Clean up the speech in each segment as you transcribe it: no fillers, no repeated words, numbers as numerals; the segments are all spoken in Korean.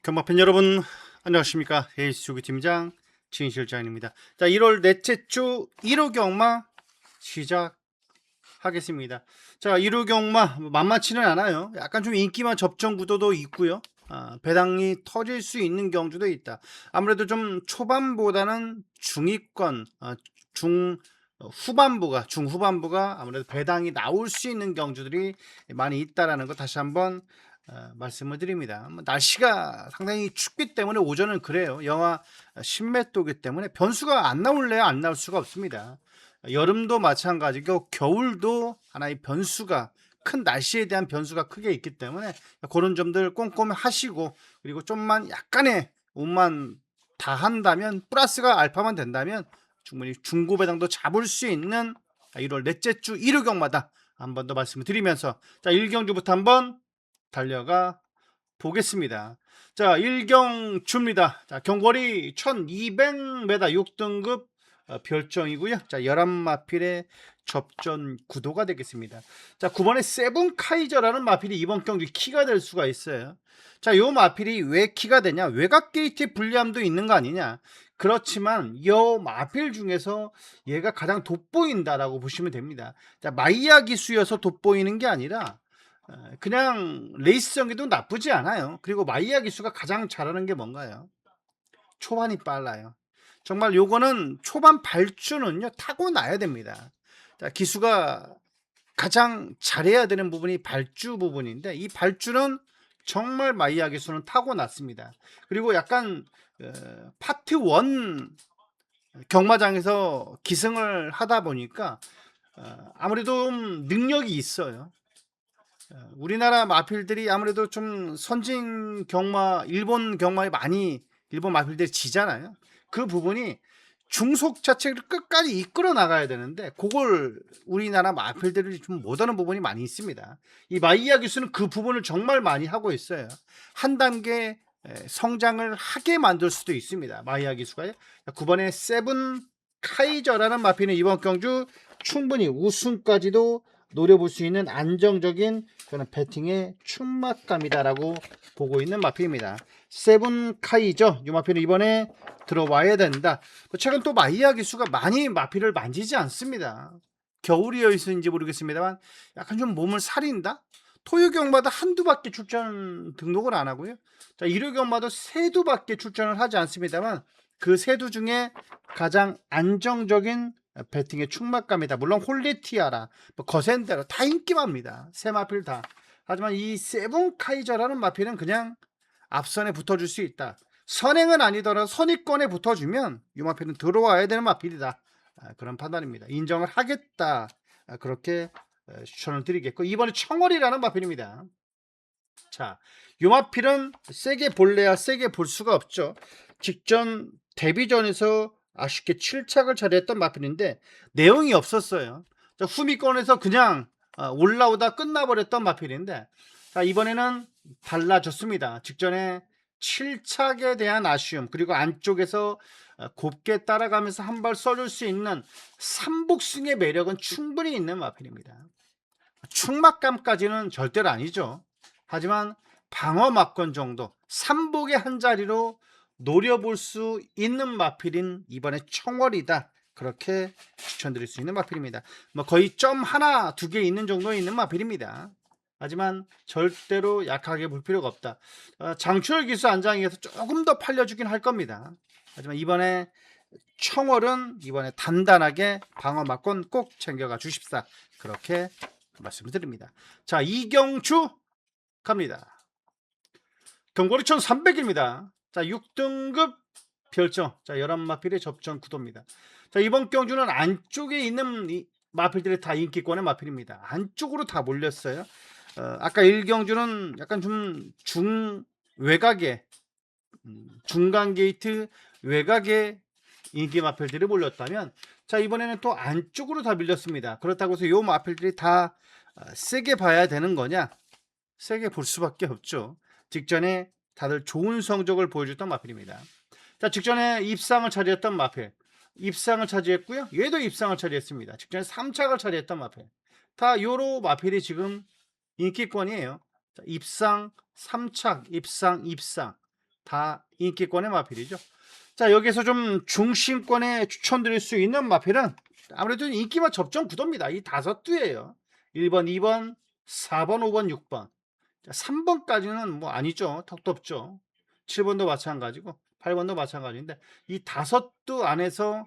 경마팬 여러분 안녕하십니까. 헤이스조기 팀장 진실장입니다. 자, 1월 넷째 주 1호 경마 시작하겠습니다. 자, 1호 경마 만만치는 않아요. 약간 좀 인기만 접전 구도도 있고요. 배당이 터질 수 있는 경주도 있다. 아무래도 좀 초반보다는 중위권, 중후반부가 아무래도 배당이 나올 수 있는 경주들이 많이 있다라는 거 다시 한번 말씀을 드립니다. 날씨가 상당히 춥기 때문에 오전은 그래요. 영하 10몇 도기 때문에 변수가 안 나올래야 안 나올 수가 없습니다. 여름도 마찬가지고 겨울도 하나의 변수가 큰 날씨에 대한 변수가 크게 있기 때문에 그런 점들 꼼꼼히 하시고, 그리고 좀만 약간의 운만 다 한다면, 플러스가 알파만 된다면 충분히 중고 배당도 잡을 수 있는 1월 넷째 주 1호 경마다 한 번 더 말씀을 드리면서, 자, 1경주부터 한번 달려가 보겠습니다. 자, 1경주입니다. 자, 경거리 1200m 6등급 별정이고요. 자, 11마필의 접전 구도가 되겠습니다. 자, 9번에 세븐카이저라는 마필이 이번 경기 키가 될 수가 있어요. 자, 요 마필이 왜 키가 되냐? 외곽 게이트의 불리함도 있는 거 아니냐? 그렇지만 요 마필 중에서 얘가 가장 돋보인다라고 보시면 됩니다. 자, 마이야 기수여서 돋보이는 게 아니라 그냥 레이스 전개도 나쁘지 않아요. 그리고 마이야 기수가 가장 잘하는 게 뭔가요? 초반이 빨라요. 정말 요거는 초반 발주는요 타고나야 됩니다. 자, 기수가 가장 잘해야 되는 부분이 발주 부분인데, 이 발주는 정말 마이야 기수는 타고났습니다. 그리고 약간 파트 1 경마장에서 기승을 하다 보니까 아무래도 좀 능력이 있어요. 우리나라 마필들이 아무래도 좀 선진 경마, 일본 경마에 많이 일본 마필들이 지잖아요. 그 부분이 중속 자체를 끝까지 이끌어 나가야 되는데, 그걸 우리나라 마필들이 좀 못하는 부분이 많이 있습니다. 이 마이야 기수는 그 부분을 정말 많이 하고 있어요. 한 단계 성장을 하게 만들 수도 있습니다. 마이야 기수가요. 9번에 세븐 카이저라는 마필은 이번 경주 충분히 우승까지도 노려볼 수 있는 안정적인 그런 배팅의 충막감이다라고 보고 있는 마필입니다. 세븐 카이저, 이 마필은 이번에 들어와야 된다. 최근 또 마이야 기수가 많이 마필을 만지지 않습니다. 겨울이어서인지 모르겠습니다만 약간 좀 몸을 사린다. 토요경마다 한두 바퀴 출전 등록을 안 하고요. 자, 일요경마다 세두 바퀴 출전을 하지 않습니다만 그 세두 중에 가장 안정적인 배팅의 충막감이다. 물론 홀리티아라, 거센데라 다 인기만입니다. 세 마필 다. 하지만 이 세븐 카이저라는 마필은 그냥 앞선에 붙어줄 수 있다. 선행은 아니더라도 선위권에 붙어주면 이 마필은 들어와야 되는 마필이다. 그런 판단입니다. 인정을 하겠다. 그렇게 추천을 드리겠고, 이번에 청월이라는 마필입니다. 자, 이 마필은 세게 볼래야 세게 볼 수가 없죠. 직전 데뷔전에서 아쉽게 7착을 차지했던 마필인데 내용이 없었어요. 자, 후미권에서 그냥 올라오다 끝나버렸던 마필인데, 자, 이번에는 달라졌습니다. 직전에 7착에 대한 아쉬움, 그리고 안쪽에서 곱게 따라가면서 한 발 써줄 수 있는 삼복승의 매력은 충분히 있는 마필입니다. 충막감까지는 절대로 아니죠. 하지만 방어 막권 정도, 삼복의 한 자리로 노려볼 수 있는 마필인 이번에 청월이다. 그렇게 추천드릴 수 있는 마필입니다. 거의 점 하나, 두 개 있는 정도 있는 마필입니다. 하지만 절대로 약하게 볼 필요가 없다. 장추열 기수 안장에서 조금 더 팔려주긴 할 겁니다. 하지만 이번에 청월은 이번에 단단하게 방어 막권 꼭 챙겨가 주십사. 그렇게 말씀을 드립니다. 자, 이경주 갑니다. 경거리 1300입니다. 자, 6등급 별정. 자, 11마필의 접전 구도입니다. 자, 이번 경주는 안쪽에 있는 이 마필들이 다 인기권의 마필입니다. 안쪽으로 다 몰렸어요. 아까 1경주는 약간 좀 중외곽에 중간 게이트 외곽에 인기 마필들이 몰렸다면, 자, 이번에는 또 안쪽으로 다 밀렸습니다. 그렇다고 해서 요 마필들이 다 세게 봐야 되는 거냐? 세게 볼 수밖에 없죠. 직전에 다들 좋은 성적을 보여줬던 마필입니다. 자, 직전에 입상을 차지했던 마필, 입상을 차지했고요. 얘도 입상을 차지했습니다. 직전에 3착을 차지했던 마필, 다 요로 마필이 지금 인기권이에요. 자, 입상, 3착, 입상, 입상. 다 인기권의 마필이죠. 자, 여기서 좀 중심권에 추천드릴 수 있는 마필은 아무래도 인기와 접전 구도입니다. 이 5두예요. 1번, 2번, 4번, 5번, 6번. 자, 3번까지는 뭐 아니죠. 턱도 없죠. 7번도 마찬가지고 8번도 마찬가지인데 이 5두 안에서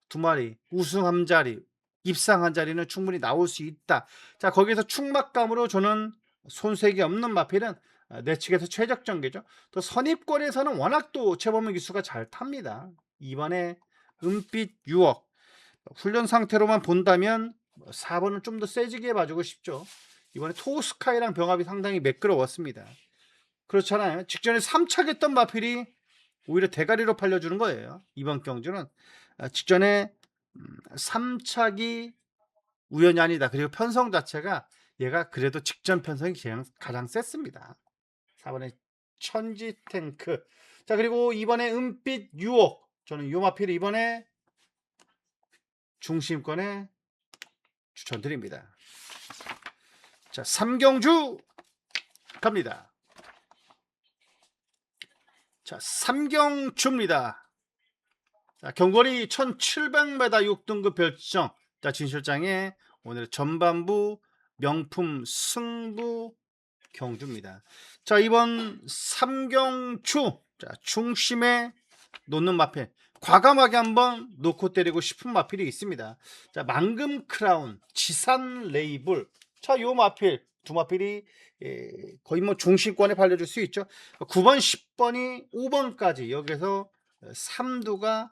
두 마리 우승 한 자리, 입상 한 자리는 충분히 나올 수 있다. 자, 거기서 충막감으로 저는 손색이 없는 마필은 내 측에서 최적 전개죠. 또 선입권에서는 워낙 또 최범민 기수가 잘 탑니다. 이번에 은빛 6억 훈련 상태로만 본다면 4번은 좀 더 세지게 봐주고 싶죠. 이번에 토스카이랑 병합이 상당히 매끄러웠습니다. 그렇잖아요. 직전에 3착했던 마필이 오히려 대가리로 팔려주는 거예요. 이번 경주는 직전에 3착이 우연이 아니다. 그리고 편성 자체가 얘가 그래도 직전 편성이 가장 셌습니다. 4번에 천지 탱크. 자, 그리고 이번에 은빛 6억. 저는 요 마필 이번에 중심권에 추천드립니다. 자, 3경주 갑니다. 자, 3경주입니다. 자, 경거리 1700m 6등급 별정. 자, 진실장의 오늘 전반부 명품 승부 경주입니다. 자, 이번 3경주. 자, 중심에 놓는 마필. 과감하게 한번 놓고 때리고 싶은 마필이 있습니다. 자, 망금 크라운, 지산 레이블. 자, 요 마필, 두 마필이 거의 뭐 중심권에 팔려줄 수 있죠. 9번, 10번이 5번까지 여기서 3두가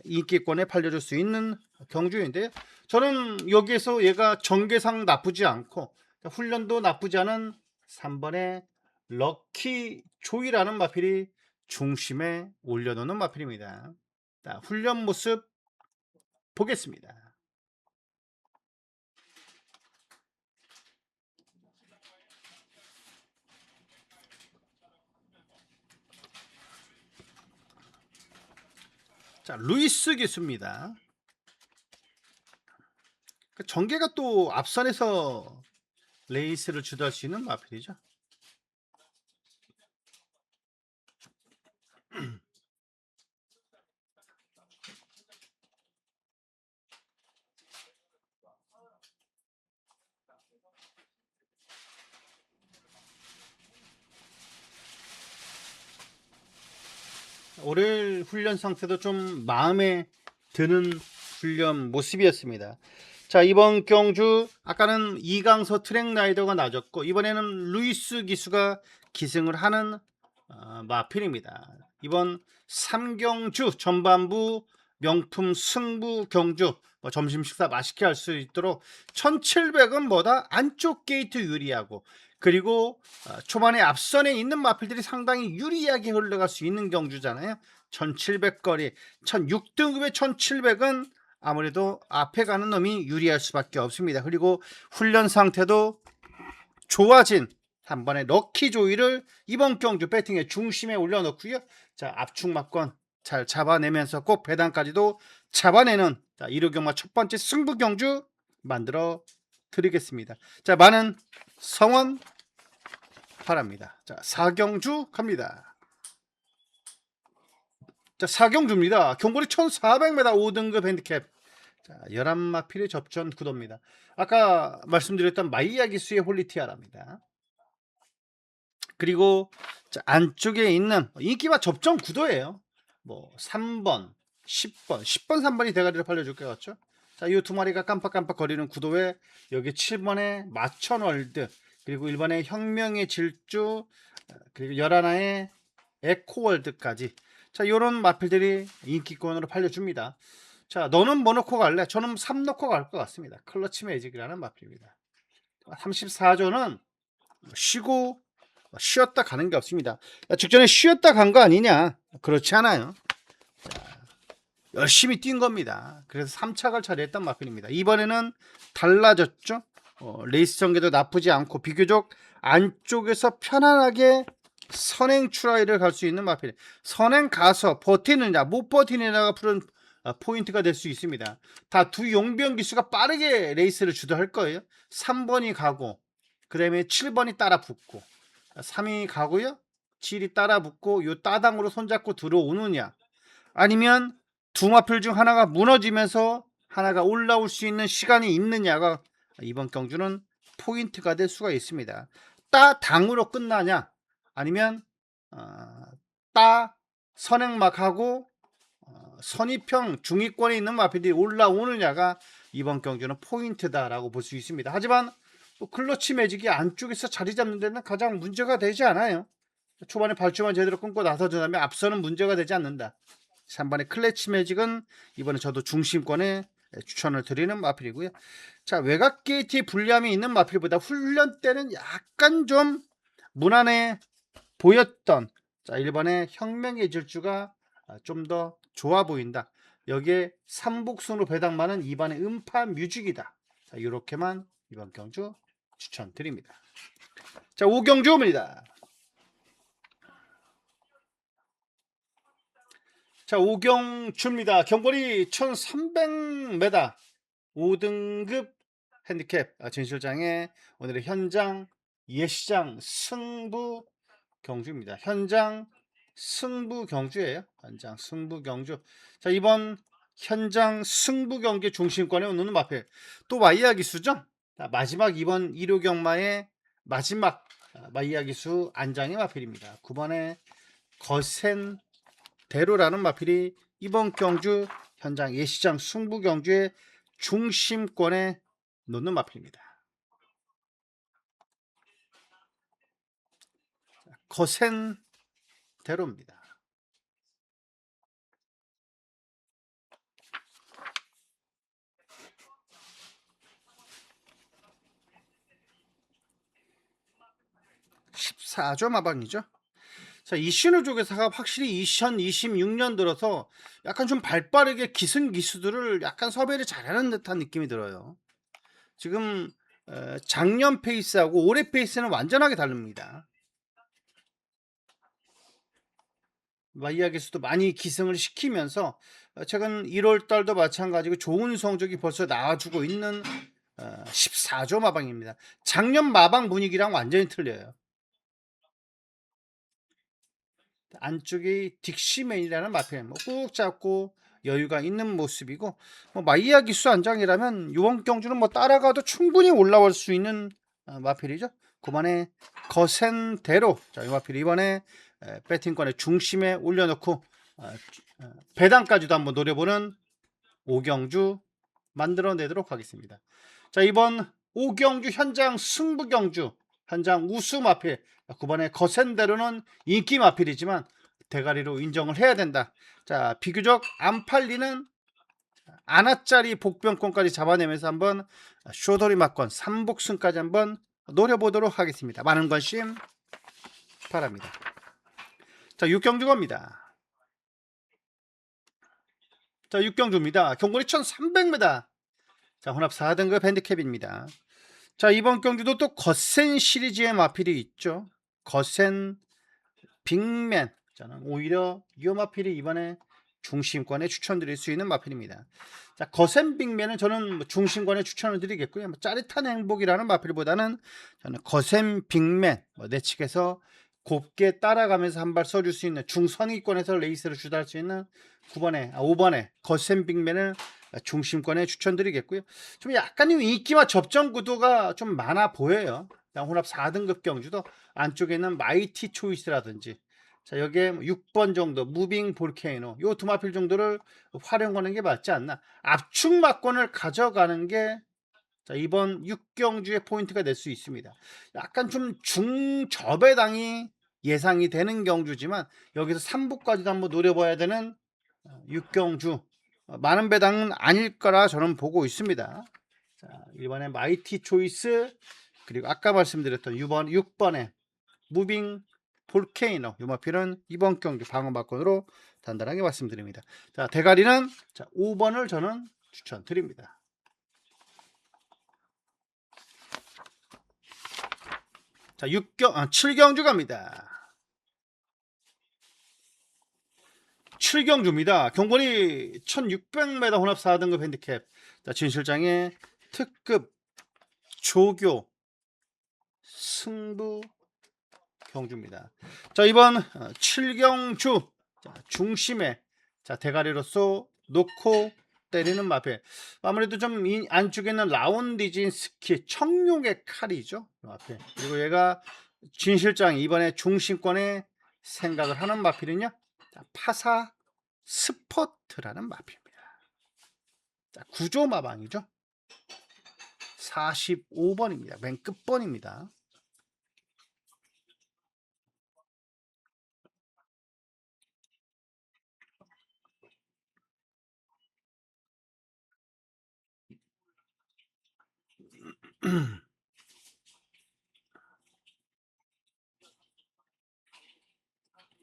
인기권에 팔려줄 수 있는 경주인데 저는 여기에서 얘가 전개상 나쁘지 않고 훈련도 나쁘지 않은 3번의 럭키 조이라는 마필이 중심에 올려놓는 마필입니다. 자, 훈련 모습 보겠습니다. 자, 루이스 기수입니다. 전개가 또 앞선에서 레이스를 주도할 수 있는 마필이죠. 올해 훈련 상태도 좀 마음에 드는 훈련 모습이었습니다. 자, 이번 경주 아까는 이강서 트랙 라이더가 나졌고 이번에는 루이스 기수가 기승을 하는 마필입니다. 이번 3경주 전반부 명품 승부 경주 점심 식사 맛있게 할 수 있도록 1700은 뭐다 안쪽 게이트 유리하고 그리고 초반에 앞선에 있는 마필들이 상당히 유리하게 흘러갈 수 있는 경주잖아요. 1700거리 16등급의 1700은 아무래도 앞에 가는 놈이 유리할 수밖에 없습니다. 그리고 훈련 상태도 좋아진 한 번의 럭키 조이를 이번 경주 배팅의 중심에 올려놓고요. 자, 압축막권 잘 잡아내면서 꼭 배당까지도 잡아내는 1호 경마 첫 번째 승부 경주 만들어 드리겠습니다. 자, 많은 성원 바랍니다. 자, 4경주 갑니다. 자, 4경주입니다. 경거리 1400m 5등급 핸디캡. 자, 11마필의 접전 구도입니다. 아까 말씀드렸던 마이야 기수의 홀리티아랍니다. 그리고 자, 안쪽에 있는 인기와 접전 구도예요. 뭐 3번, 10번, 10번, 3번이 대가리를 팔려줄 것 같죠? 자, 이 두 마리가 깜빡깜빡 거리는 구도에 여기 7번의 마천월드, 그리고 1번의 혁명의 질주, 그리고 11화의 에코월드까지. 자, 요런 마필들이 인기권으로 팔려줍니다. 자, 너는 뭐 넣고 갈래? 저는 3 넣고 갈 것 같습니다. 클러치 매직이라는 마필입니다. 34조는 쉬고 쉬었다 가는 게 없습니다. 직전에 쉬었다 간 거 아니냐? 그렇지 않아요. 자, 열심히 뛴 겁니다. 그래서 3착을 처리했던 마필입니다. 이번에는 달라졌죠. 레이스 전개도 나쁘지 않고 비교적 안쪽에서 편안하게 선행 추라이를 갈 수 있는 마필. 선행 가서 버티느냐 못 버티느냐가 푸른 포인트가 될 수 있습니다. 다 두 용병 기수가 빠르게 레이스를 주도할 거예요. 3번이 가고 그 다음에 7번이 따라 붙고 3이 가고요. 질이 따라 붙고 요 따당으로 손잡고 들어오느냐, 아니면 두 마필 중 하나가 무너지면서 하나가 올라올 수 있는 시간이 있느냐가 이번 경주는 포인트가 될 수가 있습니다. 따당으로 끝나냐, 아니면 따 선행막하고 선입형 중위권에 있는 마필이 올라오느냐가 이번 경주는 포인트다라고 볼 수 있습니다. 하지만 클러치 매직이 안쪽에서 자리 잡는 데는 가장 문제가 되지 않아요. 초반에 발주만 제대로 끊고 나서준다면 앞서는 문제가 되지 않는다. 3번의 클러치 매직은 이번에 저도 중심권에 추천을 드리는 마필이고요. 자, 외곽 게이트에 불리함이 있는 마필보다 훈련 때는 약간 좀 무난해 보였던, 자, 1번의 혁명의 질주가 좀 더 좋아 보인다. 여기에 삼복순으로 배당 많은 2번의 음파 뮤직이다. 자, 이렇게만 이번 경주 추천드립니다. 자, 5경주입니다. 자, 5경주입니다. 경거리 1300m 5등급 핸디캡 진실장의 오늘의 현장 예시장 승부 경주입니다. 현장 승부 경주예요. 현장 승부 경주. 자, 이번 현장 승부 경기 중심권에 오는 마필 또 마이야 기수죠. 자, 마지막 이번 1호 경마의 마지막 마이야 기수 안장의 마필입니다. 9번의 거센 대로라는 마필이 이번 경주 현장 예시장 승부 경주의 중심권에 놓는 마필입니다. 거센 대로입니다. (14조) 마방이죠. 자, 이신우 조계사가 확실히 2026년 들어서 약간 좀 발빠르게 기승기수들을 약간 섭외를 잘하는 듯한 느낌이 들어요. 지금 작년 페이스하고 올해 페이스는 완전하게 다릅니다. 마이야 기수도 많이 기승을 시키면서 최근 1월달도 마찬가지고 좋은 성적이 벌써 나와주고 있는 14조 마방입니다. 작년 마방 분위기랑 완전히 틀려요. 안쪽이 딕시맨이라는 마필 꾹 잡고 여유가 있는 모습이고, 마이야 기수 안장이라면 이번 경주는 따라가도 충분히 올라올 수 있는 마필이죠. 그만의 거센 대로, 자, 이 마필 이번에 배팅권의 중심에 올려놓고 배당까지도 한번 노려보는 5경주 만들어내도록 하겠습니다. 자, 이번 5경주 현장 승부 경주 현장 우수 마필 9번의 거센 대로는 인기 마필이지만 대가리로 인정을 해야 된다. 자, 비교적 안 팔리는 아나짜리 복병권까지 잡아내면서 한번 쇼더리 막권 3복승까지 한번 노려보도록 하겠습니다. 많은 관심 바랍니다. 자, 6경주 갑니다. 자, 6경주입니다. 경거리 1300m. 자, 혼합 4등급 핸디캡입니다. 자, 이번 경주도 또 거센 시리즈의 마필이 있죠. 거센 빅맨. 저는 오히려 이 마필이 이번에 중심권에 추천드릴 수 있는 마필입니다. 자, 거센 빅맨은 저는 중심권에 추천을 드리겠고요. 짜릿한 행복이라는 마필보다는 저는 거센 빅맨 내측에서 곱게 따라가면서 한 발 써줄 수 있는 중선위권에서 레이스를 주도할 수 있는 5번에 거센 빅맨을 중심권에 추천드리겠고요. 좀 약간 인기와 접전 구도가 좀 많아 보여요. 혼합 4등급 경주도 안쪽에는 마이티 초이스라든지, 자, 여기에 6번 정도 무빙 볼케이노, 요 두 마필 정도를 활용하는 게 맞지 않나. 압축 막권을 가져가는 게 자, 이번 6경주의 포인트가 될 수 있습니다. 약간 좀 중저배당이 예상이 되는 경주지만 여기서 3부까지도 한번 노려봐야 되는 6경주 많은 배당은 아닐 거라 저는 보고 있습니다. 자, 1번에 마이티 초이스, 그리고 아까 말씀드렸던 6번에 무빙 볼케이노, 요 마필은 이번 경주 방어막권으로 단단하게 말씀드립니다. 자, 대가리는 자, 5번을 저는 추천드립니다. 자, 7경주 갑니다. 7경주입니다. 경거리 1600m 혼합 4등급 핸디캡. 자, 진실장의 특급 조교 승부 경주입니다. 자, 이번 7경주 중심에 대가리로서 놓고 때리는 마필. 아무래도 좀 안쪽에는 라운디진 스키 청룡의 칼이죠. 마필. 그리고 얘가 진 실장 이번에 중심권에 생각을 하는 마필은요. 파사 스퍼트라는 마필입니다. 구조 마방이죠. 45번입니다. 맨 끝번입니다.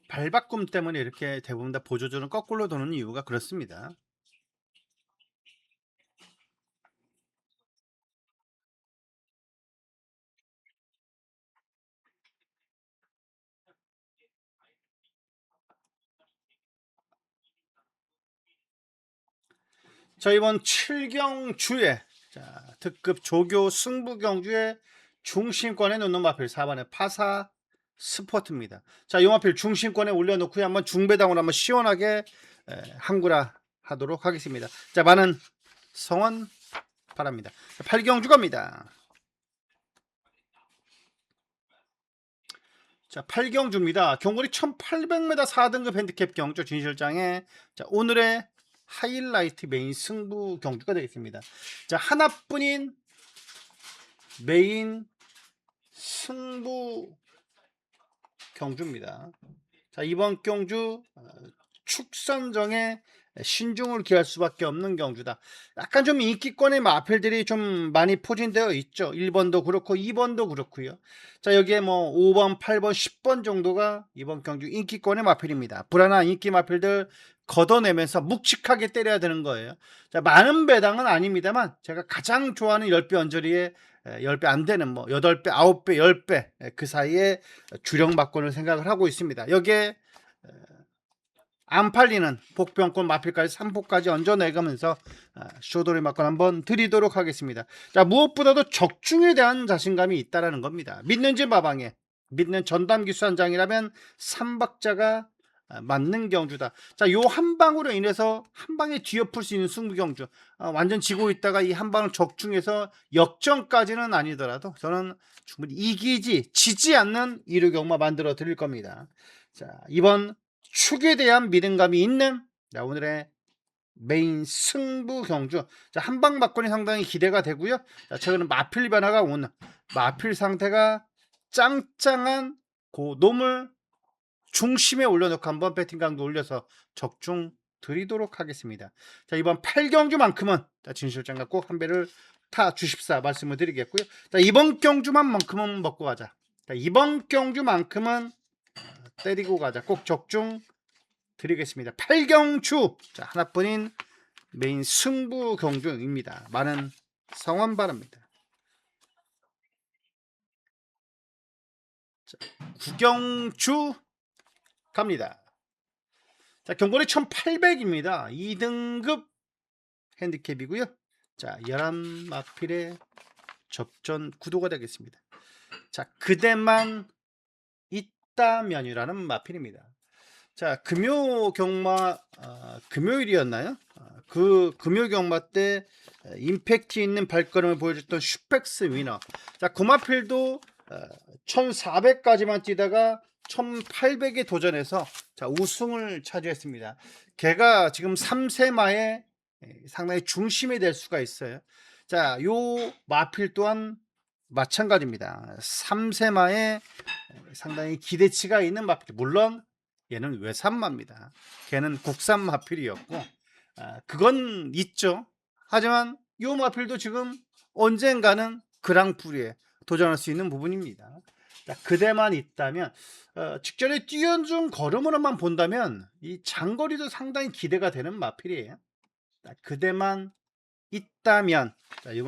발바꿈 때문에 이렇게 대부분 다 보조줄은 거꾸로 도는 이유가 그렇습니다. 자, 이번 7경주에 특급 조교 승부경주의 중심권에 놓는 마필 4번의 파사 스포트입니다. 자, 이 마필 중심권에 올려놓고 한번 중배당으로 한번 시원하게 항구라 하도록 하겠습니다. 자, 많은 성원 바랍니다. 8경주 갑니다. 자, 8경주입니다. 경거리 1800m 4등급 핸디캡 경주 진실장의 오늘의 하이라이트 메인 승부 경주가 되겠습니다. 자, 하나뿐인 메인 승부 경주입니다. 자, 이번 경주 축선정에 신중을 기할 수밖에 없는 경주다. 약간 좀 인기권의 마필들이 좀 많이 포진되어 있죠. 1번도 그렇고 2번도 그렇고요. 자, 여기에 뭐 5번, 8번, 10번 정도가 이번 경주 인기권의 마필입니다. 불안한 인기 마필들 걷어내면서 묵직하게 때려야 되는 거예요. 자, 많은 배당은 아닙니다만 제가 가장 좋아하는 10배 언저리에 10배 안 되는 뭐 8배, 9배, 10배 그 사이에 주력 막권을 생각을 하고 있습니다. 여기에 안 팔리는 복병권 마필까지 3포까지 얹어내가면서 쇼도리 막권 한번 드리도록 하겠습니다. 자, 무엇보다도 적중에 대한 자신감이 있다라는 겁니다. 믿는지 마방에 믿는 전담 기수한장이라면 3박자가 맞는 경주다. 자, 요 한 방으로 인해서 한 방에 뒤엎을 수 있는 승부 경주. 완전 지고 있다가 이 한 방을 적중해서 역전까지는 아니더라도 저는 충분히 이기지 지지 않는 이루 경마 만들어 드릴 겁니다. 자, 이번 축에 대한 믿음감이 있는 오늘의 메인 승부 경주. 자, 한방 막권이 상당히 기대가 되고요. 자, 최근에 마필 변화가 오는 마필 상태가 짱짱한 놈을 중심에 올려놓고 한번 배팅 강도 올려서 적중 드리도록 하겠습니다. 자, 이번 8경주만큼은 진실장과 꼭 한 배를 타 주십사 말씀을 드리겠고요. 자, 이번 경주만큼은 먹고 가자. 자, 이번 경주만큼은 때리고 가자. 꼭 적중 드리겠습니다. 8경주 하나뿐인 메인 승부 경주입니다. 많은 성원 바랍니다. 자, 9경주 갑니다. 자, 경거리 1800입니다. 2등급 핸디캡이고요. 자, 11마필의 접전 구도가 되겠습니다. 자, 그대만 있다면이라는 마필입니다. 자, 금요 경마 금요일이었나요? 그 금요 경마 때 임팩트 있는 발걸음을 보여줬던 슈펙스 위너. 자, 구마필도 1400까지만 뛰다가 1800에 도전해서 우승을 차지했습니다. 걔가 지금 3세마의 상당히 중심이 될 수가 있어요. 자, 요 마필 또한 마찬가지입니다. 3세마에 상당히 기대치가 있는 마필. 물론 얘는 외산마입니다. 걔는 국산 마필이었고 그건 있죠. 하지만 요 마필도 지금 언젠가는 그랑프리에 도전할 수 있는 부분입니다. 자, 그대만 있다면 직전에 뛰어준 걸음으로만 본다면 이 장거리도 상당히 기대가 되는 마필이에요. 자, 그대만 있다면 이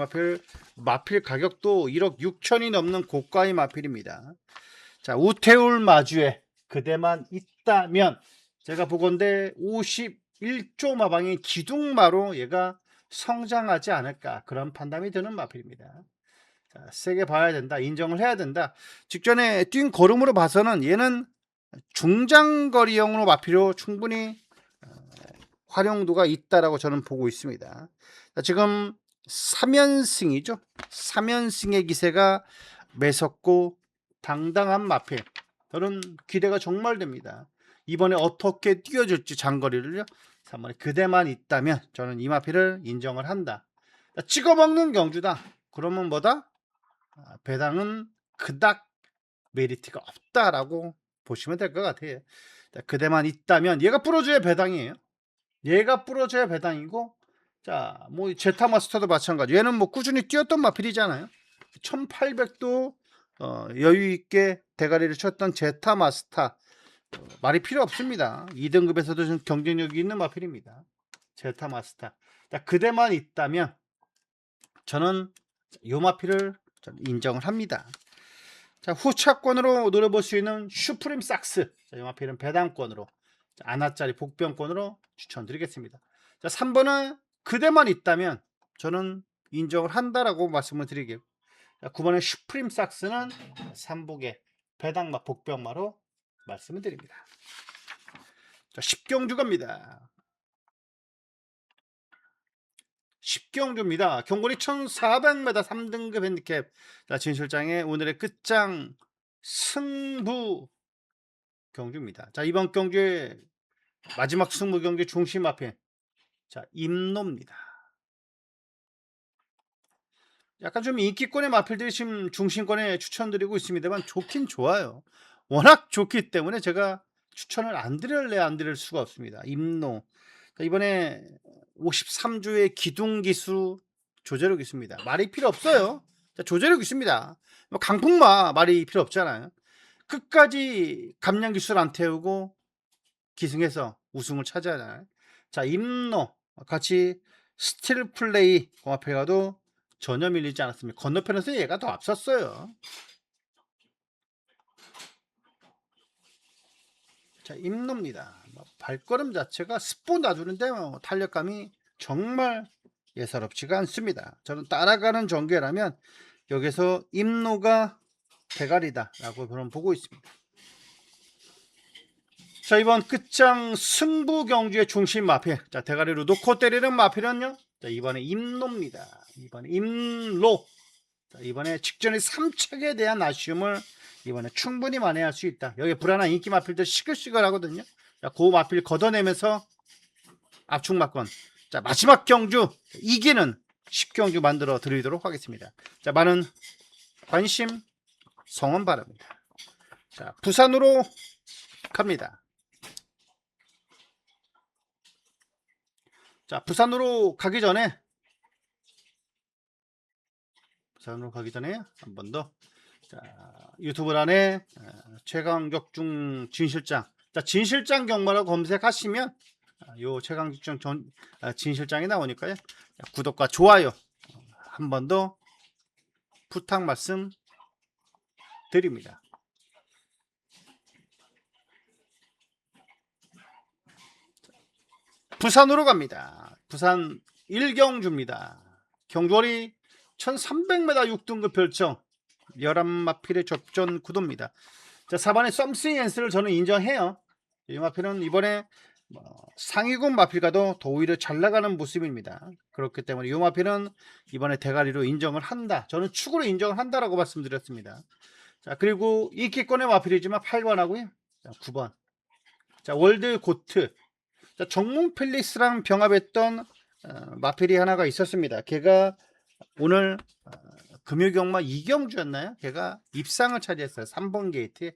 마필 가격도 1억 6천이 넘는 고가의 마필입니다. 자, 우태울 마주에 그대만 있다면 제가 보건대 51조 마방의 기둥마로 얘가 성장하지 않을까 그런 판단이 드는 마필입니다. 자, 세게 봐야 된다. 인정을 해야 된다. 직전에 뛴 걸음으로 봐서는 얘는 중장거리형으로 마필로 충분히 활용도가 있다라고 저는 보고 있습니다. 자, 지금 3연승이죠. 3연승의 기세가 매섭고 당당한 마필. 저는 기대가 정말 됩니다. 이번에 어떻게 뛰어줄지 장거리를요. 3번에 그대만 있다면 저는 이 마필을 인정을 한다. 자, 찍어먹는 경주다. 그러면 뭐다? 배당은 그닥 메리트가 없다라고 보시면 될 것 같아요. 자, 그대만 있다면 얘가 부러져야 배당이에요. 얘가 부러져야 배당이고, 자, 뭐 제타 마스터도 마찬가지. 얘는 뭐 꾸준히 뛰었던 마필이잖아요. 1800도 여유 있게 대가리를 쳤던 제타 마스터, 말이 필요 없습니다. 2등급에서도 좀 경쟁력이 있는 마필입니다. 제타 마스터. 자, 그대만 있다면 저는 요 마필을 인정을 합니다. 자, 후차권으로 노려볼 수 있는 슈프림 삭스. 자, 이 마필은 배당권으로, 아나짜리 복병권으로 추천드리겠습니다. 자, 3번은 그대만 있다면 저는 인정을 한다라고 말씀을 드리게요. 자, 9번의 슈프림 삭스는 삼복의 배당마 복병마로 말씀을 드립니다. 자, 10경주 갑니다. 10경주입니다. 경거리 1400m 3등급 핸디캡. 자, 진실장의 오늘의 끝장 승부 경주입니다. 자, 이번 경주의 마지막 승부 경주 중심 앞에, 자, 임노입니다. 약간 좀 인기권의 마필들이 지금 중심권에 추천드리고 있습니다만 좋긴 좋아요. 워낙 좋기 때문에 제가 추천을 안 드릴 수가 없습니다. 임노. 자, 이번에 53주의 기둥기수 조제력 있습니다. 말이 필요 없어요. 자, 조제력 있습니다. 뭐 강풍마 말이 필요 없잖아요. 끝까지 감량기술 안 태우고 기승해서 우승을 차지하잖아요. 자, 임노 같이 스틸 플레이 공합해 가도 전혀 밀리지 않았습니다. 건너편에서 얘가 더 앞섰어요. 자, 임노입니다. 발걸음 자체가 스포 놔주는데 탄력감이 정말 예사롭지가 않습니다. 저는 따라가는 전개라면 여기서 임노가 대가리다라고 저는 보고 있습니다. 자, 이번 끝장 승부 경주의 중심 마필. 자, 대가리로 놓고 때리는 마필은요. 자, 이번에 임노입니다. 이번에 임로. 자, 이번에 직전의 3착에 대한 아쉬움을 이번에 충분히 만회할 수 있다. 여기 불안한 인기 마필들 시끌시끌 하거든요. 자, 그 마필 걷어내면서 압축마권. 자, 마지막 경주 이기는 10경주 만들어 드리도록 하겠습니다. 자, 많은 관심 성원 바랍니다. 자, 부산으로 갑니다. 자, 부산으로 가기 전에 한 번 더, 자, 유튜브 안에 최강격중 진실장, 자, 진실장 경마라고 검색하시면 요 최강격중 진실장이 나오니까요. 자, 구독과 좋아요 한 번 더 부탁 말씀 드립니다. 부산으로 갑니다. 부산 1경주입니다. 경주거리 1300m 6등급 별정 11마필의 접전 구도입니다. 자, 4번의 썸씽 앤스를 저는 인정해요. 이 마필은 이번에 상위군 마필과도 더 오히려 잘 나가는 모습입니다. 그렇기 때문에 이 마필은 이번에 대가리로 인정을 한다. 저는 축으로 인정을 한다라고 말씀드렸습니다. 자, 그리고 인기권의 마필이지만 8번하고요. 자, 9번. 자, 월드 고트. 자, 정몽 펠릭스랑 병합했던 마필이 하나가 있었습니다. 걔가 오늘 금요경마 2경주였나요? 걔가 입상을 차지했어요. 3번 게이트.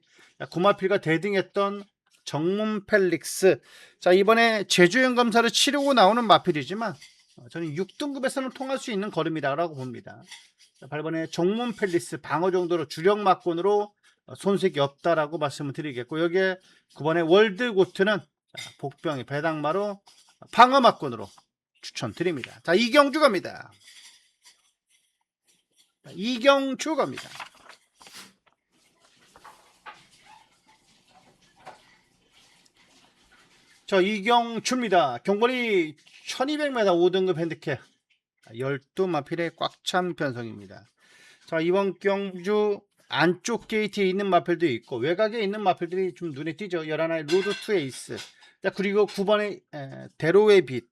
구마필과 대등했던 정문 펠릭스. 자, 이번에 제주행 검사를 치르고 나오는 마필이지만 저는 6등급에서는 통할 수 있는 걸음이라고 봅니다. 자, 8번에 정문 펠릭스 방어 정도로 주력 막권으로 손색이 없다라고 말씀을 드리겠고, 여기에 9번에 월드 고트는 복병이 배당마로 방어 막권으로 추천드립니다. 자, 이경주 갑니다. 이경주 갑니다. 자, 이경주입니다. 경거리 1200m 5등급 핸디캡 12마필의 꽉 찬 편성입니다. 자, 이번 경주 안쪽 게이트에 있는 마필도 있고 외곽에 있는 마필들이 좀 눈에 띄죠. 11의 로드 투 에이스. 자, 그리고 9번의 대로의 빛.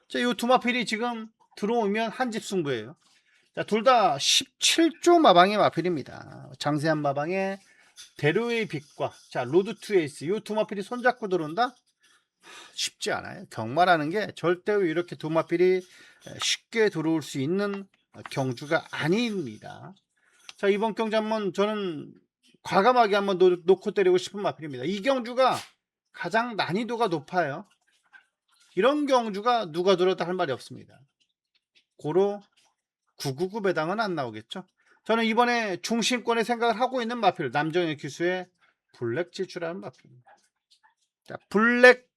자, 이 두 마필이 지금 들어오면 한 집 승부예요. 자, 둘 다 17조 마방의 마필입니다. 장세한 마방의 대로의 빛과 자, 로드 투 에이스. 이 두 마필이 손잡고 들어온다? 쉽지 않아요. 경마라는 게 절대로 이렇게 두 마필이 쉽게 들어올 수 있는 경주가 아닙니다. 자, 이번 경주 한번 저는 과감하게 한번 놓고 때리고 싶은 마필입니다. 이 경주가 가장 난이도가 높아요. 이런 경주가 누가 들어도 할 말이 없습니다. 고로 999 배당은 안 나오겠죠. 저는 이번에 중심권에 생각을 하고 있는 마필 남정현 기수의 블랙 질주라는 마필입니다. 자, 블랙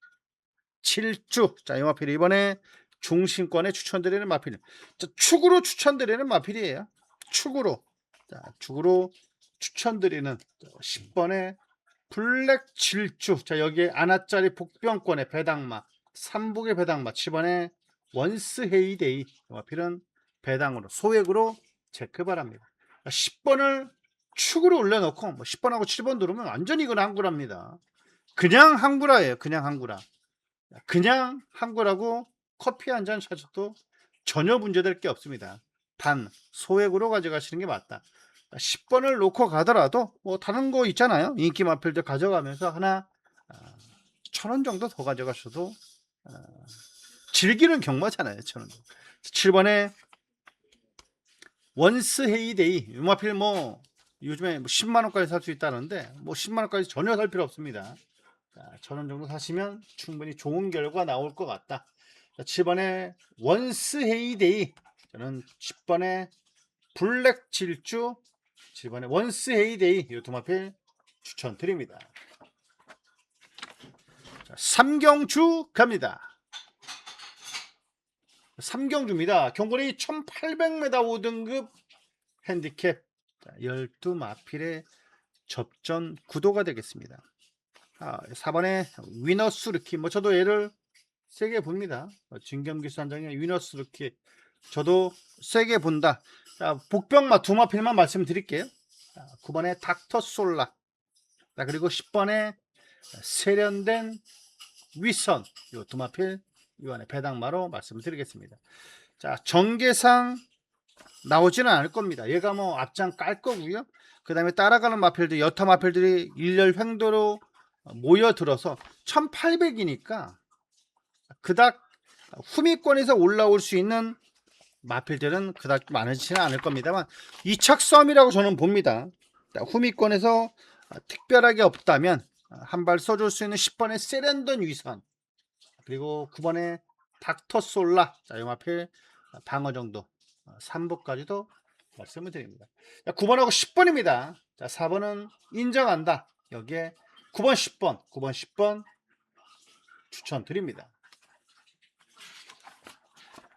질주. 자, 이 마필이 이번에 중심권에 추천드리는 마필. 자, 축으로 추천드리는 마필이에요. 축으로. 자, 축으로 추천드리는 10번의 블랙 질주. 자, 여기에 아나짜리 복병권의 배당마, 삼복의 배당마, 7번의 원스 헤이데이. 마필은 배당으로 소액으로 체크 바랍니다. 10번을 축으로 올려놓고 10번하고 7번 누르면 완전히 이건 항구랍니다. 그냥 항구라예요. 그냥 항구라. 그냥 항구라고 커피 한 잔 사셔도 전혀 문제될 게 없습니다. 단 소액으로 가져가시는 게 맞다. 10번을 놓고 가더라도 뭐 다른 거 있잖아요. 인기 마필들 가져가면서 하나 1,000원 정도 더 가져가셔도 즐기는 경마잖아요. 1,000원. 7번에 원스 헤이데이. 이 마필 뭐 요즘에 뭐 10만원까지 살 수 있다는데 뭐 10만원까지 전혀 살 필요 없습니다. 1,000원 정도 사시면 충분히 좋은 결과 나올 것 같다. 자, 7번에 원스 헤이데이. 저는 10번에 블랙 질주, 7번에 원스 헤이데이. 이 두 마필 추천드립니다. 자, 삼경주 갑니다. 삼경주입니다. 경골이 1800m 5등급 핸디캡. 자, 12마필의 접전 구도가 되겠습니다. 4번에 위너스 루키. 뭐 저도 얘를 세게 봅니다. 진겸기수 한장의 위너스 루키. 저도 세게 본다. 자, 복병마 두 마필만 말씀드릴게요. 9번에 닥터 솔라. 자, 그리고 10번에 세련된 위선. 요 두 마필 이번에 배당마로 말씀드리겠습니다. 자, 전개상 나오지는 않을 겁니다. 얘가 뭐 앞장 깔 거고요. 그 다음에 따라가는 마필들, 여타 마필들이 일렬 횡도로 모여들어서 1800이니까 그닥 후미권에서 올라올 수 있는 마필들은 그닥 많지는 않을 겁니다만 2착 싸움이라고 저는 봅니다. 후미권에서 특별하게 없다면 한 발 써줄 수 있는 10번의 세련된 위선, 그리고 9번의 닥터 솔라. 자, 이 마필 방어 정도 3부까지도 말씀을 드립니다. 9번하고 10번입니다. 자, 4번은 인정한다. 여기에 9번 10번 추천드립니다.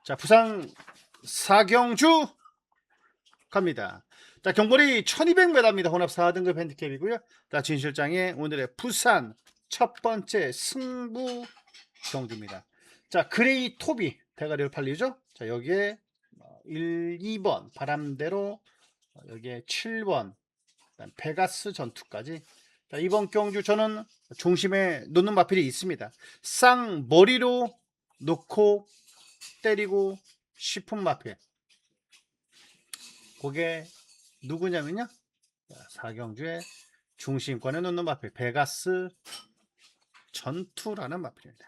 자, 부산 사경주 갑니다. 자, 경골이 1200m입니다. 혼합 4등급 핸디캡이고요. 자, 진실장의 오늘의 부산 첫 번째 승부 경주입니다. 자, 그레이 톱이 대가리를 팔리죠. 자, 여기에 1, 2번 바람대로, 여기에 7번 베가스 전투까지. 자, 이번 경주 저는 중심에 놓는 마필이 있습니다. 쌍머리로 놓고 때리고 싶은 마필. 그게 누구냐면요, 사경주의 중심권에 놓는 마필 베가스 전투라는 마필입니다.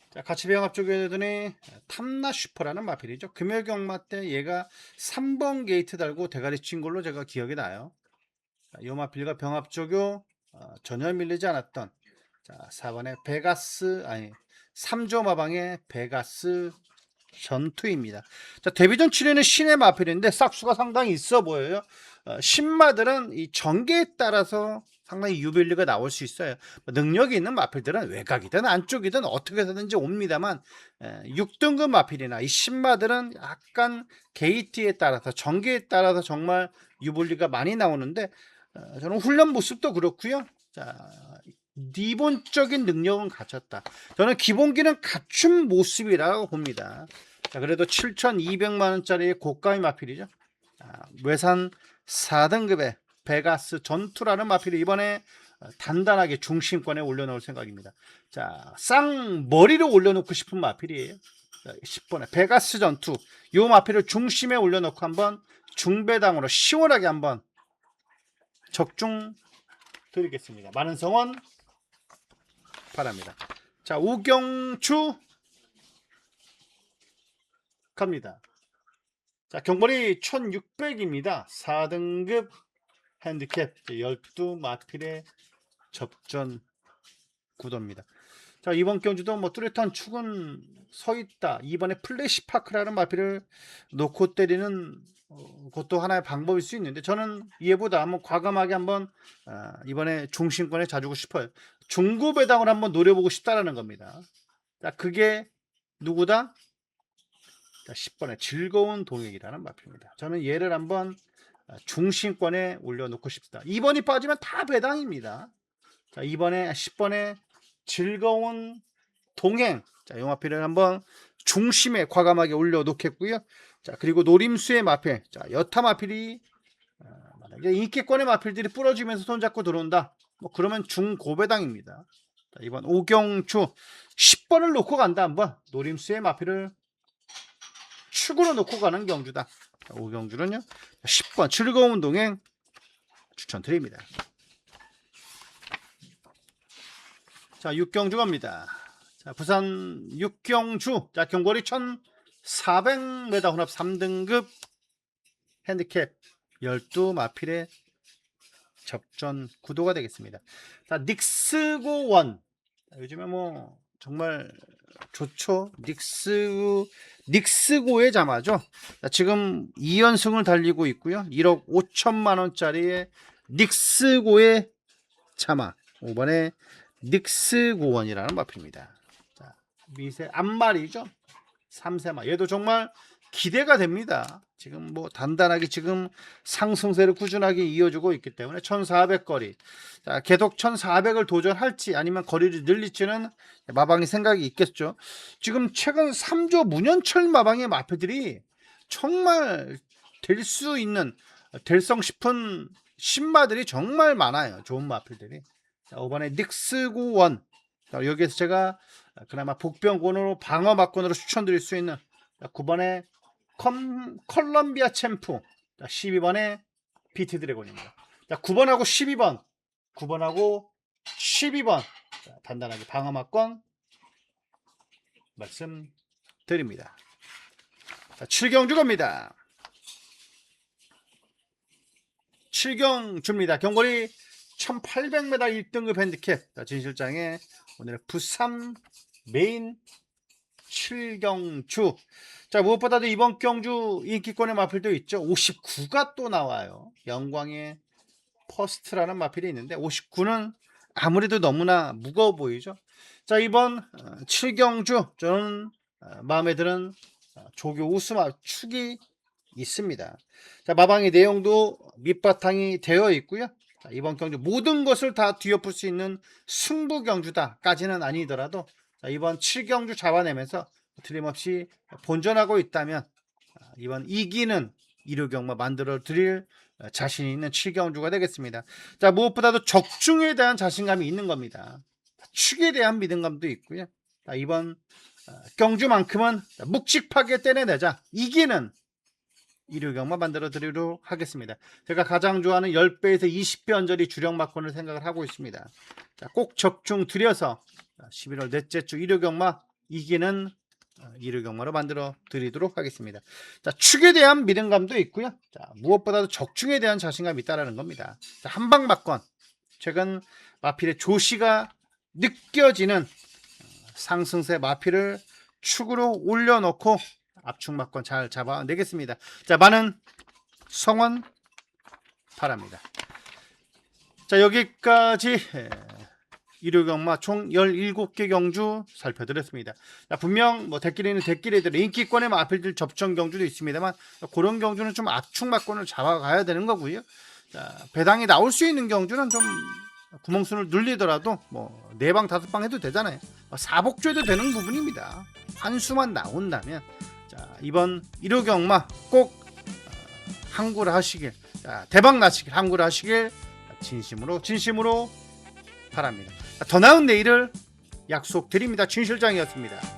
자, 같이 병합 쪽에 더니 탐나 슈퍼라는 마필이죠. 금요경마 때 얘가 3번 게이트 달고 대가리 친 걸로 제가 기억이 나요. 자, 요 마필과 병합 쪽요 전혀 밀리지 않았던, 자, 4번의 베가스, 아니 3조 마방의 베가스 전투입니다. 자, 데뷔전 7회는 신의 마필인데 싹수가 상당히 있어 보여요. 신마들은 이 전개에 따라서 상당히 유별리가 나올 수 있어요. 능력이 있는 마필들은 외곽이든 안쪽이든 어떻게 해서든지 옵니다만 6등급 마필이나 이 신마들은 약간 게이트에 따라서 전개에 따라서 정말 유불리가 많이 나오는데 저는 훈련 모습도 그렇고요. 자, 기본적인 능력은 갖췄다. 저는 기본기는 갖춘 모습이라고 봅니다. 자, 그래도 7,200만 원짜리 고가의 마필이죠. 외산 4등급의 베가스 전투라는 마필을 이번에 단단하게 중심권에 올려놓을 생각입니다. 자, 쌍머리를 올려놓고 싶은 마필이에요. 10번에 베가스 전투, 이 마필을 중심에 올려놓고 한번 중배당으로 시원하게 한번 적중 드리겠습니다. 많은 성원 바랍니다. 자, 우경주 갑니다. 자, 경벌이 1600입니다. 4등급 핸디캡 12마필의 접전 구도입니다. 자, 이번 경주도 뭐 뚜렷한 축은 서있다. 이번에 플래시파크라는 마필을 놓고 때리는 그것도 하나의 방법일 수 있는데 저는 이해보다 한번 과감하게 한번 이번에 중심권에 자주고 싶어요. 중고 배당을 한번 노려보고 싶다라는 겁니다. 자, 그게 누구다? 자, 10번에 즐거운 동행이라는 마필입니다. 저는 얘를 한번 중심권에 올려놓고 싶다. 2번이 빠지면 다 배당입니다. 자, 이번에 10번에 즐거운 동행. 자, 이 마필을 한번 중심에 과감하게 올려놓겠고요. 자, 그리고 노림수의 마필. 자, 여타 마필이 만약에 인기권의 마필들이 부러지면서 손잡고 들어온다. 뭐 그러면 중고배당입니다. 자, 이번 오경주 10번을 놓고 간다. 한번 노림수의 마필을 축으로 놓고 가는 경주다. 자, 오경주는요 10번 즐거운 동행 추천드립니다. 자, 육경주 갑니다. 자, 부산 육경주. 자, 경거리 1400m 혼합 3등급 핸디캡 12마필의 접전 구도가 되겠습니다. 자, 닉스고1. 요즘에 뭐 정말 좋죠. 닉스고의 자마죠. 자, 지금 2연승을 달리고 있고요. 1억 5천만 원짜리의 닉스고의 자마. 5번에 닉스고원이라는 마필입니다. 자, 미세 앞말이죠. 3세마. 얘도 정말 기대가 됩니다. 지금 뭐 단단하게 지금 상승세를 꾸준하게 이어주고 있기 때문에 1400거리. 자, 계속 1400을 도전할지 아니면 거리를 늘릴지는 마방이 생각이 있겠죠. 지금 최근 3조 문현철 마방의 마필들이 정말 될 수 있는 될성 싶은 신마들이 정말 많아요. 좋은 마필들이. 자, 5번에 닉스고1. 여기에서 제가 그나마 복병권으로 방어막권으로 추천드릴 수 있는 9번에 컬럼비아 챔프. 12번에 비트 드래곤입니다. 자, 9번하고 12번. 9번하고 12번. 자, 단단하게 방어막권 말씀드립니다. 자, 7경주 갑니다. 7경주입니다. 경거리 1800m 1등급 핸디캡. 자, 진실장의 오늘의 부산 메인 7경주. 자, 무엇보다도 이번 경주 인기권의 마필도 있죠. 59가 또 나와요. 영광의 퍼스트라는 마필이 있는데 59는 아무래도 너무나 무거워 보이죠. 자, 이번 7경주 저는 마음에 드는 조교 우수마 축이 있습니다. 자, 마방의 내용도 밑바탕이 되어 있고요. 자, 이번 경주 모든 것을 다 뒤엎을 수 있는 승부 경주다까지는 아니더라도 자, 이번 7경주 잡아내면서 틀림없이 본전하고 있다면 이번 이기는 일요경마 만들어 드릴 자신 있는 7경주가 되겠습니다. 자, 무엇보다도 적중에 대한 자신감이 있는 겁니다. 축에 대한 믿음감도 있고요. 자, 이번 경주만큼은 묵직하게 떼내내자 이기는 일요경마 만들어 드리도록 하겠습니다. 제가 가장 좋아하는 10배에서 20배 언저리 주력마권을 생각을 하고 있습니다. 자, 꼭 적중 드려서 11월 넷째 주 일요경마 이기는 일요경마로 만들어 드리도록 하겠습니다. 자, 축에 대한 믿음감도 있고요. 자, 무엇보다도 적중에 대한 자신감이 있다라는 겁니다. 자, 한방마권. 최근 마필의 조시가 느껴지는 상승세 마필을 축으로 올려놓고 압축마권 잘 잡아내겠습니다. 자, 많은 성원 바랍니다. 자, 여기까지 일요경마 총 17개 경주 살펴드렸습니다. 자, 분명 뭐 대길에는 대길애들 인기권의 마필들 접전 경주도 있습니다만 그런 경주는 좀 압축막권을 잡아가야 되는 거고요. 자, 배당이 나올 수 있는 경주는 좀 구멍순을 눌리더라도 뭐 4방 5방 해도 되잖아요. 사복줘도 되는 부분입니다. 한 수만 나온다면 자, 이번 일요경마 꼭 항구를 하시길, 자, 대박 나시길, 항구를 하시길 진심으로 바랍니다. 더 나은 내일을 약속드립니다. 진 실장이었습니다.